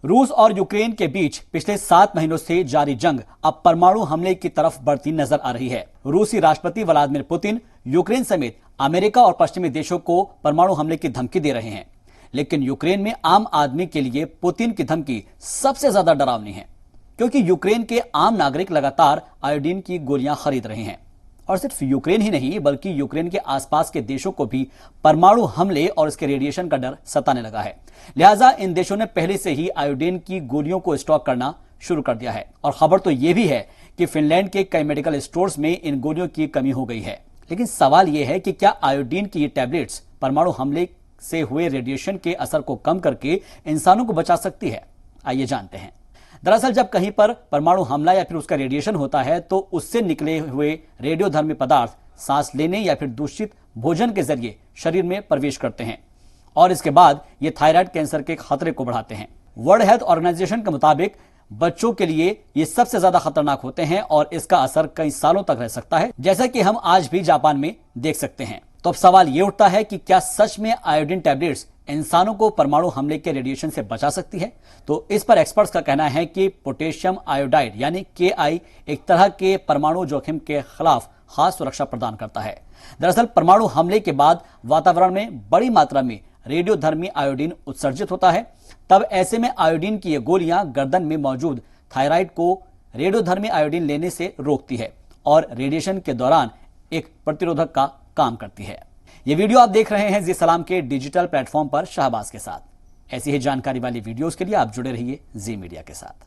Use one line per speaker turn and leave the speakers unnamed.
रूस और यूक्रेन के बीच पिछले 7 महीनों से जारी जंग अब परमाणु हमले की तरफ बढ़ती नजर आ रही है। रूसी राष्ट्रपति व्लादिमीर पुतिन यूक्रेन समेत अमेरिका और पश्चिमी देशों को परमाणु हमले की धमकी दे रहे हैं, लेकिन यूक्रेन में आम आदमी के लिए पुतिन की धमकी सबसे ज्यादा डरावनी है, क्योंकि यूक्रेन के आम नागरिक लगातार आयोडीन की गोलियां खरीद रहे हैं। और सिर्फ यूक्रेन ही नहीं, बल्कि यूक्रेन के आसपास के देशों को भी परमाणु हमले और इसके रेडिएशन का डर सताने लगा है। लिहाजा इन देशों ने पहले से ही आयोडीन की गोलियों को स्टॉक करना शुरू कर दिया है। और खबर तो यह भी है कि फिनलैंड के कई मेडिकल स्टोर्स में इन गोलियों की कमी हो गई है। लेकिन सवाल यह है कि क्या आयोडीन की ये टैबलेट्स परमाणु हमले से हुए रेडिएशन के असर को कम करके इंसानों को बचा सकती है? आइए जानते हैं। दरअसल जब कहीं पर परमाणु हमला या फिर उसका रेडिएशन होता है तो उससे निकले हुए रेडियोधर्मी पदार्थ सांस लेने या फिर दूषित भोजन के जरिए शरीर में प्रवेश करते हैं और इसके बाद ये थायराइड कैंसर के खतरे को बढ़ाते हैं। वर्ल्ड हेल्थ ऑर्गेनाइजेशन के मुताबिक बच्चों के लिए ये सबसे ज्यादा खतरनाक होते हैं और इसका असर कई सालों तक रह सकता है, जैसा कि हम आज भी जापान में देख सकते हैं। तो अब सवाल ये उठता है कि क्या सच में आयोडीन टैबलेट्स इंसानों को परमाणु हमले के रेडिएशन से बचा सकती है? तो इस पर एक्सपर्ट्स का कहना है कि पोटेशियम आयोडाइड यानी KI एक तरह के परमाणु जोखिम के खिलाफ खास सुरक्षा प्रदान करता है। दरअसल परमाणु हमले के बाद वातावरण में बड़ी मात्रा में रेडियोधर्मी आयोडीन उत्सर्जित होता है। तब ऐसे में आयोडीन की ये गोलियां गर्दन में मौजूद थायराइड को रेडियोधर्मी आयोडीन लेने से रोकती है और रेडिएशन के दौरान एक प्रतिरोधक का काम करती है। ये वीडियो आप देख रहे हैं जी सलाम के डिजिटल प्लेटफॉर्म पर शाहबाज के साथ। ऐसी ही जानकारी वाली वीडियोस के लिए आप जुड़े रहिए जी मीडिया के साथ।